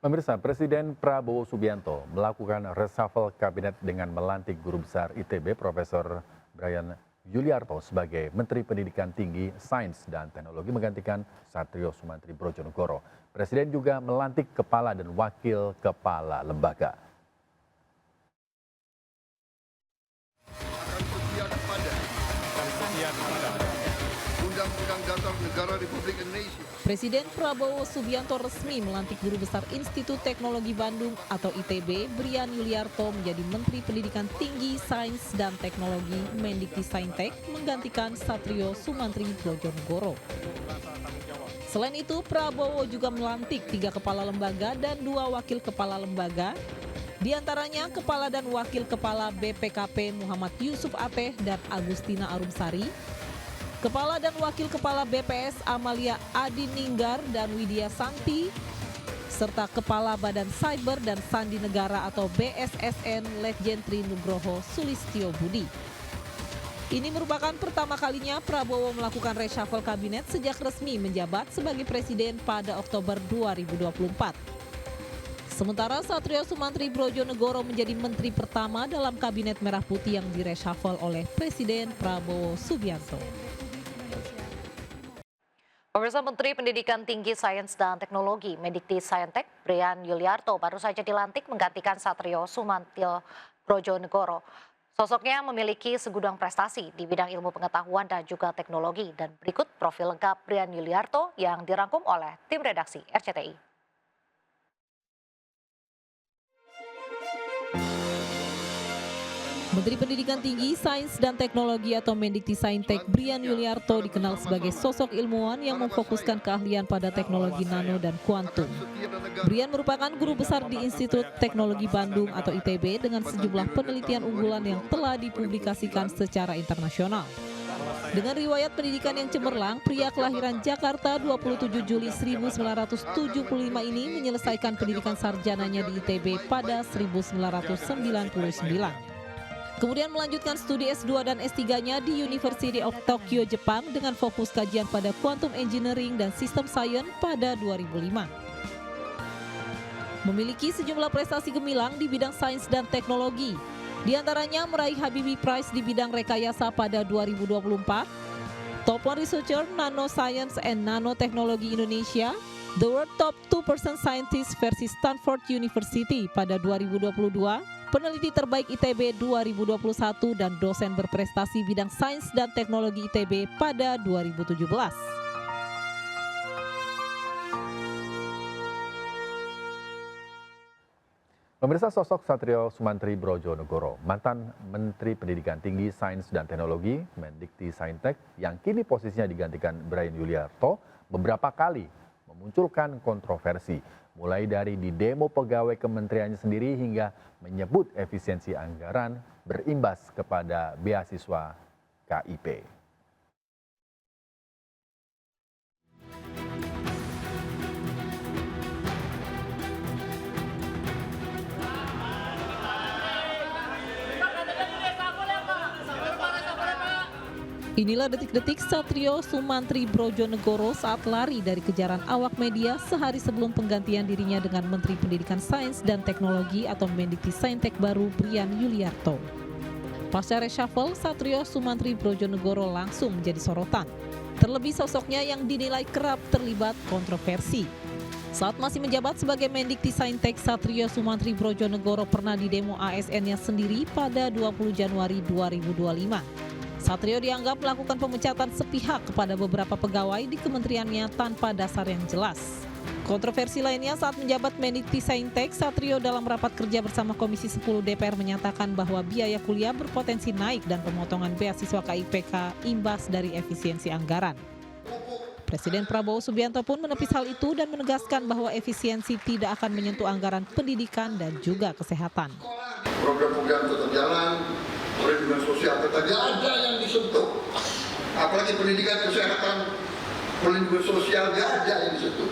Pemirsa, Presiden Prabowo Subianto melakukan reshuffle kabinet dengan melantik Guru Besar ITB Profesor Brian Yuliarto sebagai Menteri Pendidikan Tinggi, Sains, dan Teknologi menggantikan Satrio Sumantri Brojonegoro. Presiden juga melantik kepala dan wakil kepala lembaga. Undang-Undang Dasar Negara Republik Indonesia. Presiden Prabowo Subianto resmi melantik Guru Besar Institut Teknologi Bandung atau ITB, Brian Yuliarto menjadi Menteri Pendidikan Tinggi, Sains, dan Teknologi Mendikti-Saintek menggantikan Satrio Sumantri Brojonegoro. Selain itu, Prabowo juga melantik 3 kepala lembaga dan 2 wakil kepala lembaga, di antaranya Kepala dan Wakil Kepala BPKP Muhammad Yusuf Ateh dan Agustina Arumsari, Kepala dan Wakil Kepala BPS Amalia Adininggar dan Widya Santi, serta Kepala Badan Cyber dan Sandi Negara atau BSSN Letjen Tri Nugroho Sulistyo Budi. Ini merupakan pertama kalinya Prabowo melakukan reshuffle kabinet sejak resmi menjabat sebagai presiden pada Oktober 2024. Sementara Satrio Sumantri Brojonegoro menjadi menteri pertama dalam kabinet merah putih yang direshuffle oleh Presiden Prabowo Subianto. Pemirsa, Menteri Pendidikan Tinggi, Sains, dan Teknologi Mendikti-Saintek Brian Yuliarto baru saja dilantik menggantikan Satrio Sumantri Brojonegoro. Sosoknya memiliki segudang prestasi di bidang ilmu pengetahuan dan juga teknologi. Dan berikut profil lengkap Brian Yuliarto yang dirangkum oleh tim redaksi RCTI. Menteri Pendidikan Tinggi, Sains, dan Teknologi atau Mendikti-Saintek Brian Yuliarto dikenal sebagai sosok ilmuwan yang memfokuskan keahlian pada teknologi nano dan kuantum. Brian merupakan guru besar di Institut Teknologi Bandung atau ITB dengan sejumlah penelitian unggulan yang telah dipublikasikan secara internasional. Dengan riwayat pendidikan yang cemerlang, pria kelahiran Jakarta 27 Juli 1975 ini menyelesaikan pendidikan sarjananya di ITB pada 1999. Kemudian melanjutkan studi S2 dan S3-nya di University of Tokyo, Jepang dengan fokus kajian pada Quantum Engineering dan System Science pada 2005. Memiliki sejumlah prestasi gemilang di bidang sains dan teknologi, di antaranya meraih Habibie Prize di bidang rekayasa pada 2024, Top 1 Researcher Nanoscience and Nanotechnology Indonesia, The World Top 2% Scientist versi Stanford University pada 2022, peneliti terbaik ITB 2021 dan dosen berprestasi bidang sains dan teknologi ITB pada 2017. Pemirsa, sosok Satrio Sumantri Brojonegoro, mantan Menteri Pendidikan Tinggi, Sains, dan Teknologi Mendikti-Saintek yang kini posisinya digantikan Brian Yuliarto beberapa kali memunculkan kontroversi, mulai dari di demo pegawai kementeriannya sendiri hingga menyebut efisiensi anggaran berimbas kepada beasiswa KIP. Inilah detik-detik Satrio Sumantri Brojonegoro saat lari dari kejaran awak media sehari sebelum penggantian dirinya dengan Menteri Pendidikan Sains dan Teknologi atau Mendikti-Saintek baru Brian Yuliarto. Pasca reshuffle, Satrio Sumantri Brojonegoro langsung menjadi sorotan. Terlebih sosoknya yang dinilai kerap terlibat kontroversi. Saat masih menjabat sebagai Mendikti-Saintek, Satrio Sumantri Brojonegoro pernah didemo ASN-nya sendiri pada 20 Januari 2025. Satrio dianggap melakukan pemecatan sepihak kepada beberapa pegawai di kementeriannya tanpa dasar yang jelas. Kontroversi lainnya saat menjabat Mendikti-Saintek, Satrio dalam rapat kerja bersama Komisi 10 DPR menyatakan bahwa biaya kuliah berpotensi naik dan pemotongan beasiswa KIPK imbas dari efisiensi anggaran. Presiden Prabowo Subianto pun menepis hal itu dan menegaskan bahwa efisiensi tidak akan menyentuh anggaran pendidikan dan juga kesehatan. Program-program tetap jalan, perlindungan sosial tetap jalan, ada yang disentuh. Apalagi pendidikan, kesehatan, perlindungan sosial tidak ada yang disentuh.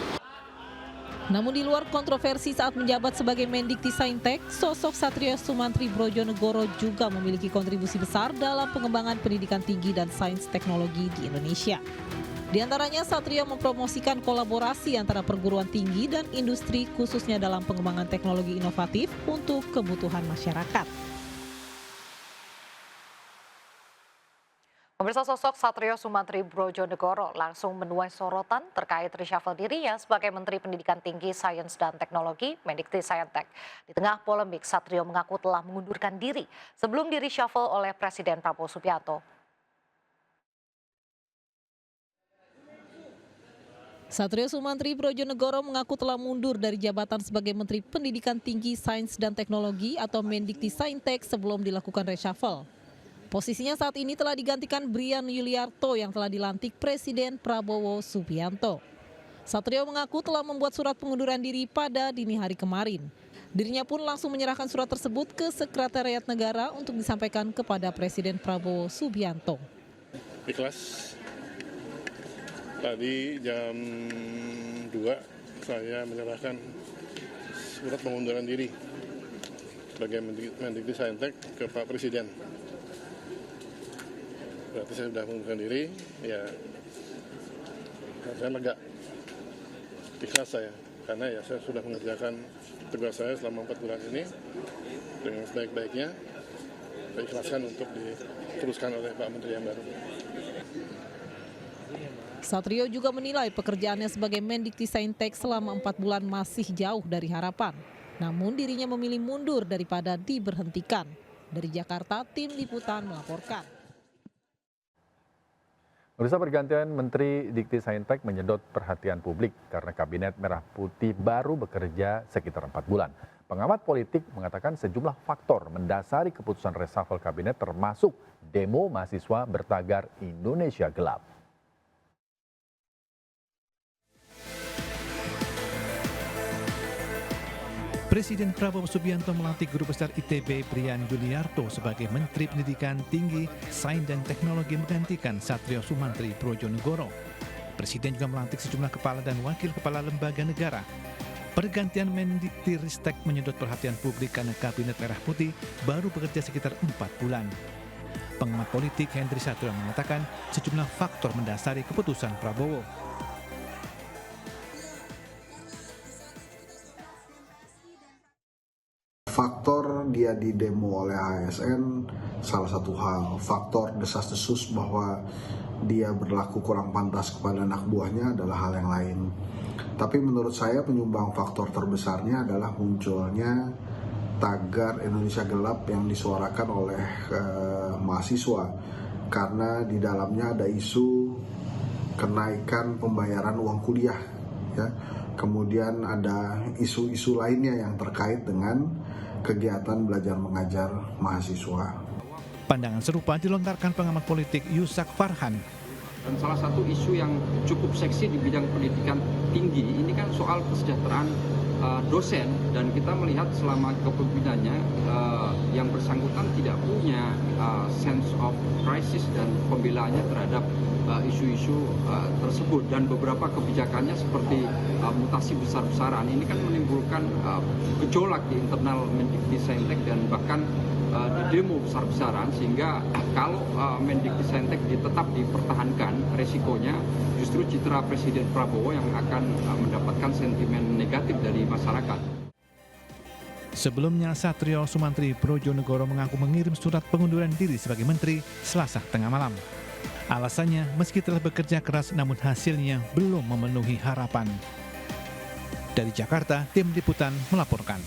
Namun di luar kontroversi saat menjabat sebagai Mendikti-Saintek, sosok Satrio Sumantri Brojonegoro juga memiliki kontribusi besar dalam pengembangan pendidikan tinggi dan sains teknologi di Indonesia. Di antaranya, Satrio mempromosikan kolaborasi antara perguruan tinggi dan industri khususnya dalam pengembangan teknologi inovatif untuk kebutuhan masyarakat. Pemirsa, sosok Satrio Sumantri Brojonegoro langsung menuai sorotan terkait reshuffle dirinya sebagai Menteri Pendidikan Tinggi, Sains dan Teknologi Mendikti-Saintek. Di tengah polemik, Satrio mengaku telah mengundurkan diri sebelum di reshuffle oleh Presiden Prabowo Subianto. Satrio Sumantri Brojonegoro mengaku telah mundur dari jabatan sebagai Menteri Pendidikan Tinggi, Sains dan Teknologi atau Mendikti-Saintek sebelum dilakukan reshuffle. Posisinya saat ini telah digantikan Brian Yuliarto yang telah dilantik Presiden Prabowo Subianto. Satrio mengaku telah membuat surat pengunduran diri pada dini hari kemarin. Dirinya pun langsung menyerahkan surat tersebut ke Sekretariat Negara untuk disampaikan kepada Presiden Prabowo Subianto. Ikhlas. Tadi jam 2 saya menyerahkan surat pengunduran diri sebagai Mendikti-Saintek ke Pak Presiden. Berarti saya sudah mengundurkan diri, ya saya lega, ikhlas saya, karena ya saya sudah mengerjakan tugas saya selama 4 bulan ini dengan sebaik-baiknya. Saya ikhlaskan untuk diteruskan oleh Pak Menteri yang baru. Satrio juga menilai pekerjaannya sebagai Mendikti-Saintek selama 4 bulan masih jauh dari harapan. Namun dirinya memilih mundur daripada diberhentikan. Dari Jakarta, Tim Liputan melaporkan. Pemirsa, pergantian Menteri Dikti-Saintek menyedot perhatian publik karena Kabinet Merah Putih baru bekerja sekitar 4 bulan. Pengamat politik mengatakan sejumlah faktor mendasari keputusan reshuffle kabinet termasuk demo mahasiswa bertagar Indonesia Gelap. Presiden Prabowo Subianto melantik Guru Besar ITB Brian Yuliarto sebagai Menteri Pendidikan Tinggi, Sains dan Teknologi menggantikan Satrio Sumantri Brojonegoro. Presiden juga melantik sejumlah kepala dan wakil kepala lembaga negara. Pergantian Mendikti-Ristek menyedot perhatian publik karena Kabinet Merah Putih baru bekerja sekitar 4 bulan. Pengamat politik Hendri Satrio mengatakan sejumlah faktor mendasari keputusan Prabowo. Faktor dia didemo oleh ASN salah satu hal, faktor desas-desus bahwa dia berlaku kurang pantas kepada anak buahnya adalah hal yang lain. Tapi menurut saya penyumbang faktor terbesarnya adalah munculnya tagar Indonesia Gelap yang disuarakan oleh mahasiswa, karena di dalamnya ada isu kenaikan pembayaran uang kuliah, ya. Kemudian ada isu-isu lainnya yang terkait dengan kegiatan belajar mengajar mahasiswa. Pandangan serupa dilontarkan pengamat politik Yusak Farhan. Dan salah satu isu yang cukup seksi di bidang pendidikan tinggi ini kan soal kesejahteraan dosen, dan kita melihat selama kepemimpinannya yang bersangkutan tidak punya sense of crisis dan pembelaannya terhadap isu-isu tersebut, dan beberapa kebijakannya seperti mutasi besar-besaran ini kan menimbulkan gejolak di internal Mendikti-Saintek dan bahkan di demo besar-besaran, sehingga kalau Mendikti-Saintek tetap dipertahankan, resikonya justru citra Presiden Prabowo yang akan mendapatkan sentimen negatif dari masyarakat. Sebelumnya, Satrio Sumantri Brojonegoro mengaku mengirim surat pengunduran diri sebagai menteri Selasa tengah malam. Alasannya, meski telah bekerja keras namun hasilnya belum memenuhi harapan. Dari Jakarta, Tim Liputan melaporkan.